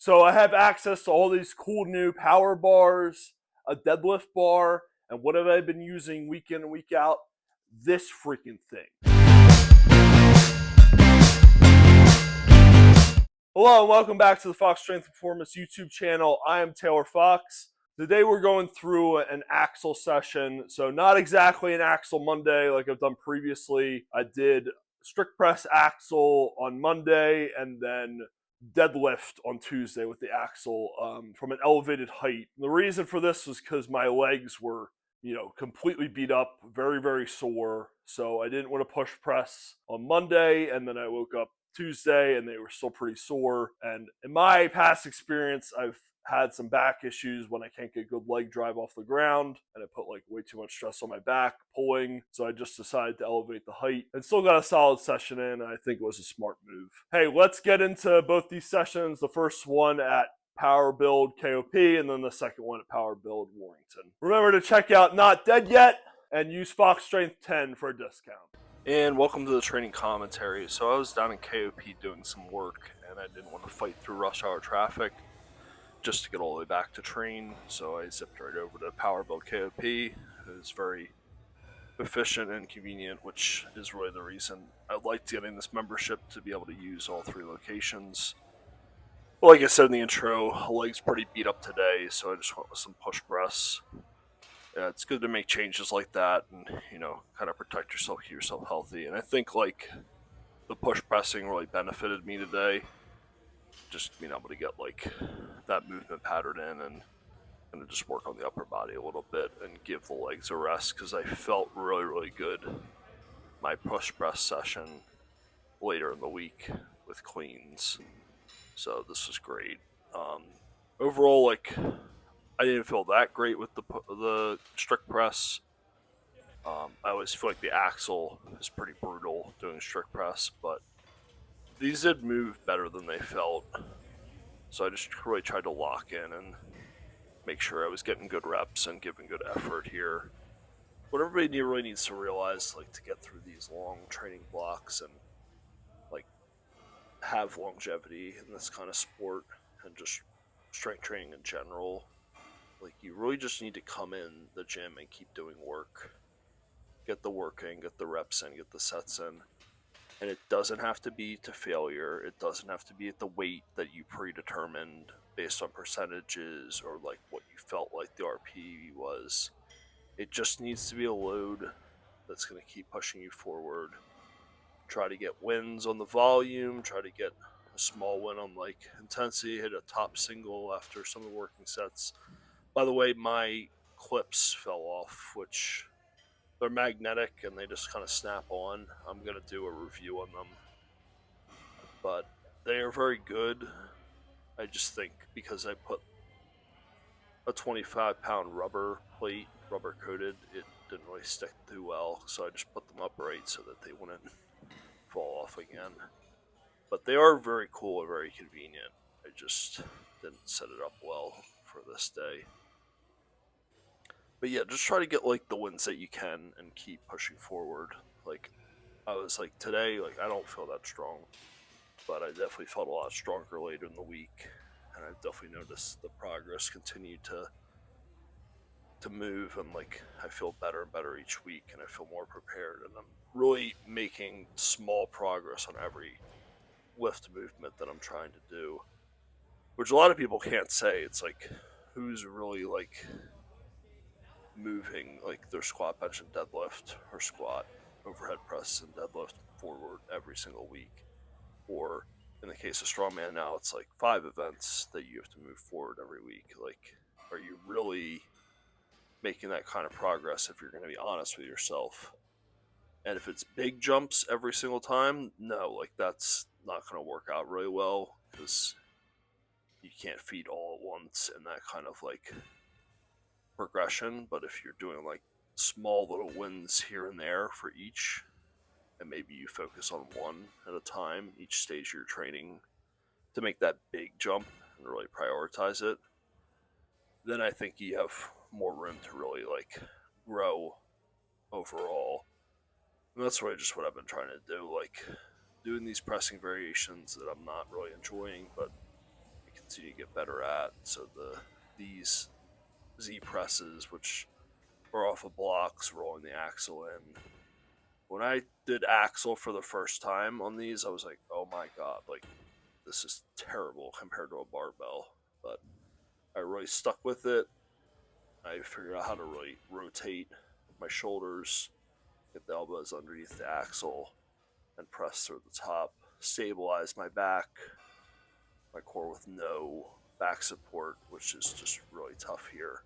So I have access to all these cool new power bars, a deadlift bar, and what have I been using week in and week out? This freaking thing. Hello and welcome back to the Fox Strength Performance YouTube channel. I am Taylor Fox. Today we're going through an axle session. So not exactly an axle Monday like I've done previously. I did strict press axle on Monday and then deadlift on Tuesday with the axle from an elevated height. The reason for this was because my legs were completely beat up, very, very sore. So I didn't want to push press on Monday, and then I woke up Tuesday and they were still pretty sore. And in my past experience, I've had some back issues when I can't get good leg drive off the ground, and I put like way too much stress on my back pulling. So I just decided to elevate the height and still got a solid session in. I think it was a smart move. Hey, let's get into both these sessions. The first one at Pwrbld KOP, and then the second one at Pwrbld Warrington. Remember to check out Not Dead Yet and use Fox Strength 10 for a discount. And welcome to the training commentary. So I was down in KOP doing some work, and I didn't want to fight through rush hour traffic just to get all the way back to train. So I zipped right over to Pwrbld KOP. It was very efficient and convenient, which is really the reason I liked getting this membership, to be able to use all three locations. Well, like I said in the intro, legs pretty beat up today, so I just went with some push press. Yeah, it's good to make changes like that and, kind of protect yourself, keep yourself healthy. And I think, like, the push pressing really benefited me today. Just being able to get, like, that movement pattern in and just work on the upper body a little bit and give the legs a rest, because I felt really, really good my push press session later in the week with cleans. So this was great. Overall, like, I didn't feel that great with the strict press. I always feel like the axle is pretty brutal doing strict press, but these did move better than they felt. So I just really tried to lock in and make sure I was getting good reps and giving good effort here. What everybody really needs to realize, like, to get through these long training blocks and, like, have longevity in this kind of sport and just strength training in general, like, you really just need to come in the gym and keep doing work. Get the work in, get the reps in, get the sets in. And it doesn't have to be to failure. It doesn't have to be at the weight that you predetermined based on percentages or, like, what you felt like the RP was. It just needs to be a load that's going to keep pushing you forward. Try to get wins on the volume. Try to get a small win on, like, intensity. Hit a top single after some of the working sets. By the way, my clips fell off, which they're magnetic and they just kind of snap on. I'm going to do a review on them. But they are very good. I just think because I put a 25-pound rubber plate, rubber coated, it didn't really stick too well. So I just put them upright so that they wouldn't fall off again. But they are very cool and very convenient. I just didn't set it up well for this day. But yeah, just try to get, like, the wins that you can and keep pushing forward. Like, I was like, today, like, I don't feel that strong, but I definitely felt a lot stronger later in the week, and I've definitely noticed the progress continue to move, and, like, I feel better and better each week, and I feel more prepared, and I'm really making small progress on every lift movement that I'm trying to do, which a lot of people can't say. It's like, who's really, like, moving, like, their squat, bench, and deadlift, or squat, overhead press, and deadlift forward every single week? Or in the case of Strongman now, it's like 5 events that you have to move forward every week. Like, are you really making that kind of progress if you're going to be honest with yourself? And if it's big jumps every single time, no, like, that's not going to work out really well, because you can't feed all at once in that kind of, like, progression. But if you're doing, like, small little wins here and there for each, and maybe you focus on one at a time each stage you're training to make that big jump and really prioritize it, then I think you have more room to really, like, grow overall. And that's really just what I've been trying to do, like, doing these pressing variations that I'm not really enjoying, but I can continue to get better at. So these Z presses, which are off of blocks, rolling the axle in. When I did axle for the first time on these, I was like, oh my god, like this is terrible compared to a barbell. But I really stuck with it. I figured out how to really rotate my shoulders, get the elbows underneath the axle, and press through the top, stabilize my back, my core with no back support, which is just really tough here.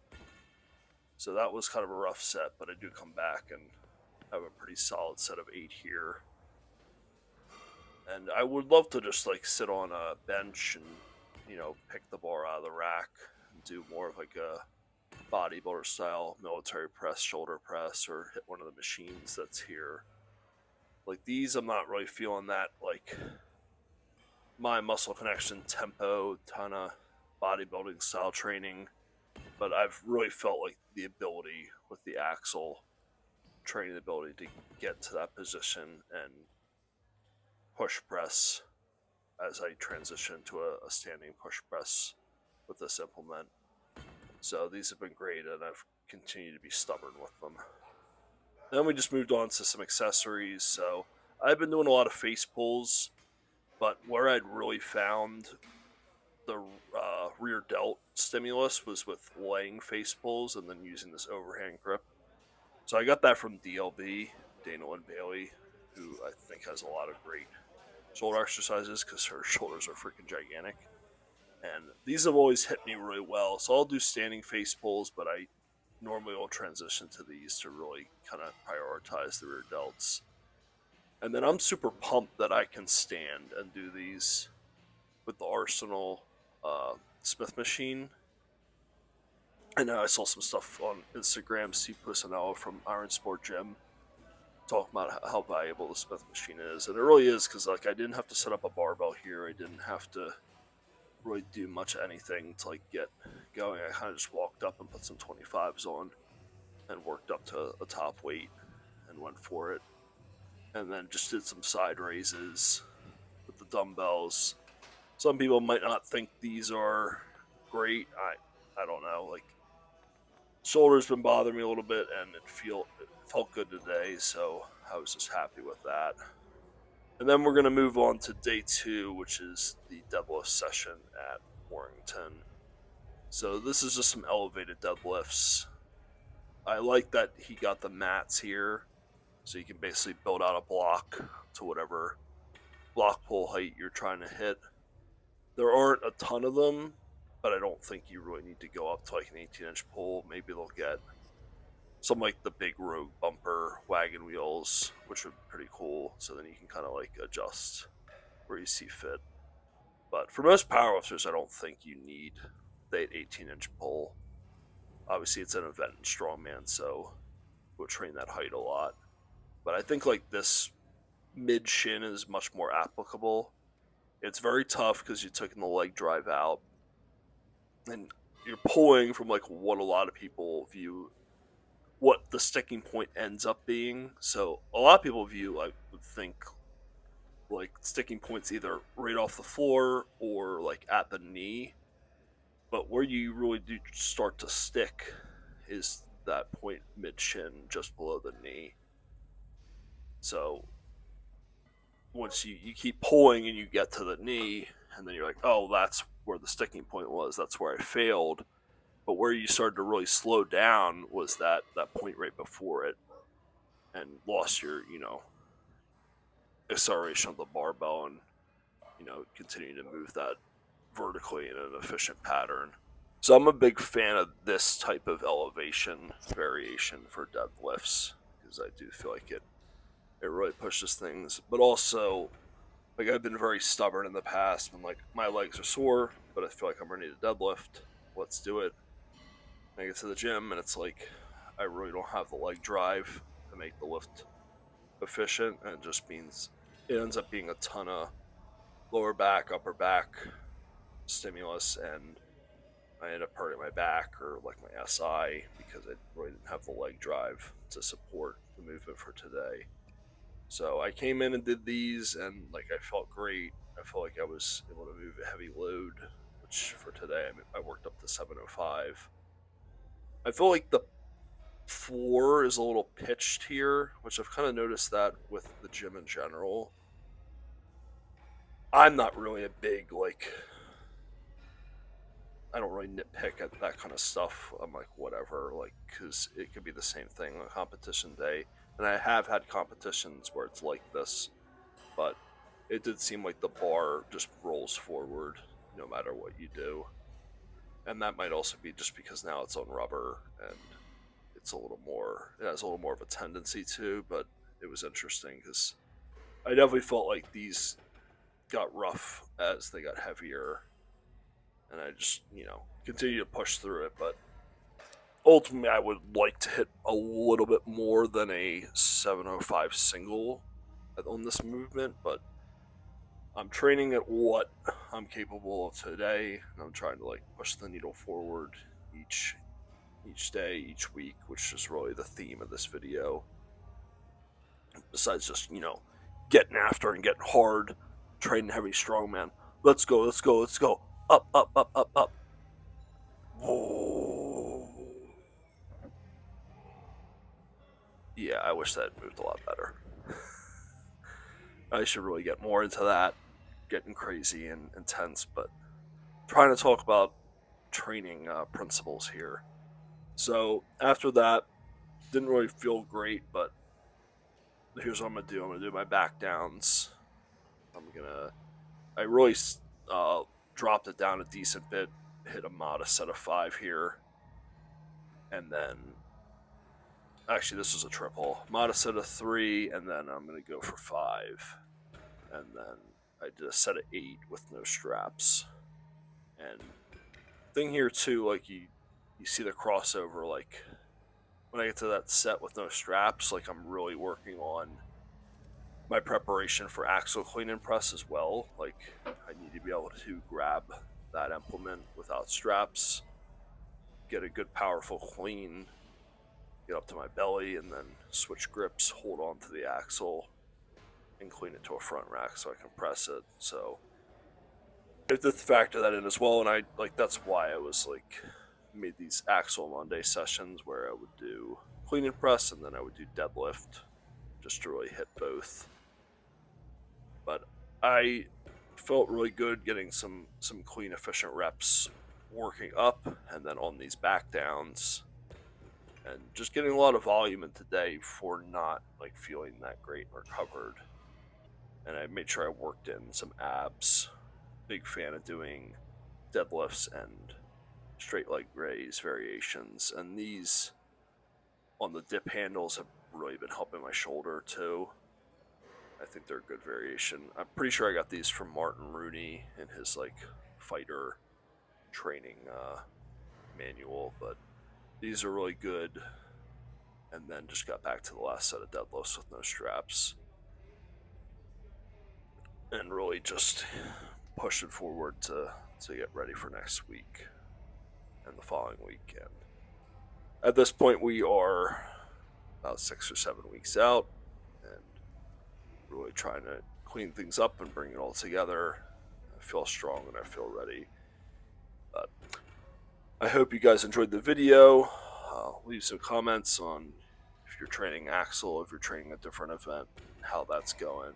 So that was kind of a rough set, but I do come back and have a pretty solid set of 8 here. And I would love to just like sit on a bench and, you know, pick the bar out of the rack and do more of like a bodybuilder style military press, shoulder press, or hit one of the machines that's here. Like these, I'm not really feeling that like my muscle connection tempo, ton of bodybuilding style training, but I've really felt like the ability with the axle, training the ability to get to that position and push press as I transition to a standing push press with this implement. So these have been great, and I've continued to be stubborn with them. Then we just moved on to some accessories. So I've been doing a lot of face pulls, but where I'd really found the rear delt stimulus was with laying face pulls and then using this overhand grip. So I got that from DLB, Dana Lynn Bailey, who I think has a lot of great shoulder exercises because her shoulders are freaking gigantic. And these have always hit me really well. So I'll do standing face pulls, but I normally will transition to these to really kind of prioritize the rear delts. And then I'm super pumped that I can stand and do these with the Arsenal Smith machine. And I saw some stuff on Instagram, Steve Pusanello from Iron Sport Gym, talking about how valuable the Smith machine is. And it really is, because like I didn't have to set up a barbell here. I didn't have to really do much of anything to like get going. I kind of just walked up and put some 25s on and worked up to a top weight and went for it. And then just did some side raises with the dumbbells. Some people might not think these are great. I don't know. Like, shoulder's been bothering me a little bit, and it felt good today, so I was just happy with that. And then we're going to move on to day 2, which is the deadlift session at Warrington. So this is just some elevated deadlifts. I like that he got the mats here, so you can basically build out a block to whatever block pull height you're trying to hit. There aren't a ton of them, but I don't think you really need to go up to like an 18-inch pull. Maybe they'll get some like the big Rogue bumper wagon wheels, which would be pretty cool. So then you can kind of like adjust where you see fit. But for most powerlifters, I don't think you need that 18-inch pull. Obviously, it's an event in Strongman, so we'll train that height a lot. But I think like this mid shin is much more applicable. It's very tough because you're taking the leg drive out, and you're pulling from like what a lot of people view what the sticking point ends up being. So a lot of people would think like sticking points either right off the floor or like at the knee. But where you really do start to stick is that point mid shin just below the knee. So once you keep pulling and you get to the knee, and then you're like, oh, that's where the sticking point was. That's where I failed. But where you started to really slow down was that point right before it, and lost your, acceleration of the barbell and, continuing to move that vertically in an efficient pattern. So I'm a big fan of this type of elevation variation for deadlifts, because I do feel like it really pushes things. But also, like, I've been very stubborn in the past when like my legs are sore, but I feel like I'm ready to deadlift. Let's do it. I get to the gym and it's like I really don't have the leg drive to make the lift efficient, and it just means it ends up being a ton of lower back, upper back stimulus, and I end up hurting my back or like my SI because I really didn't have the leg drive to support the movement for today. So I came in and did these, and like I felt great. I felt like I was able to move a heavy load, which which for today I worked up to 705. I feel like the floor is a little pitched here, which I've kind of noticed that with the gym in general. I'm not really a big, like, I don't really nitpick at that kind of stuff. I'm like, whatever, like, because it could be the same thing on competition day. And I have had competitions where it's like this, but it did seem like the bar just rolls forward no matter what you do. And that might also be just because now it's on rubber and it has a little more of a tendency to, but it was interesting because I definitely felt like these got rough as they got heavier, and I just, continue to push through it, but ultimately I would like to hit a little bit more than a 705 single on this movement, but I'm training at what I'm capable of today, and I'm trying to, like, push the needle forward each day, each week, which is really the theme of this video. Besides just, getting after and getting hard, training heavy strongman. Let's go, let's go, let's go. Up, up, up, up, up. Whoa. Yeah, I wish that moved a lot better. I should really get more into that, getting crazy and intense, but trying to talk about training principles here. So after that, didn't really feel great, but here's what I'm gonna do. I'm gonna do my back downs. I really dropped it down a decent bit, hit a modest set of 5 here, and then actually this was a triple, modest set of 3, and then I'm gonna go for 5, and then I did a set of 8 with no straps. And thing here too, like you see the crossover, like when I get to that set with no straps, like I'm really working on my preparation for axle clean and press as well. Like I need to be able to grab that implement without straps, get a good powerful clean, get up to my belly, and then switch grips, hold on to the axle, and clean it to a front rack so I can press it. So I have to factor that in as well, and that's why I was like made these axle Monday sessions where I would do clean and press, and then I would do deadlift just to really hit both. But I felt really good getting some clean, efficient reps working up, and then on these back downs, and just getting a lot of volume in today for not like feeling that great and recovered. And I made sure I worked in some abs. Big fan of doing deadlifts and straight leg raise variations, and these on the dip handles have really been helping my shoulder too. I think they're a good variation. I'm pretty sure I got these from Martin Rooney in his like fighter training manual, but these are really good. And then just got back to the last set of deadlifts with no straps, and really just pushing forward to get ready for next week and the following weekend. At this point, we are about 6 or 7 weeks out, and really trying to clean things up and bring it all together. I feel strong and I feel ready. But I hope you guys enjoyed the video. Leave some comments on if you're training axle, if you're training a different event, how that's going.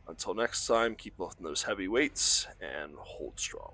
Until next time, keep lifting those heavy weights and hold strong.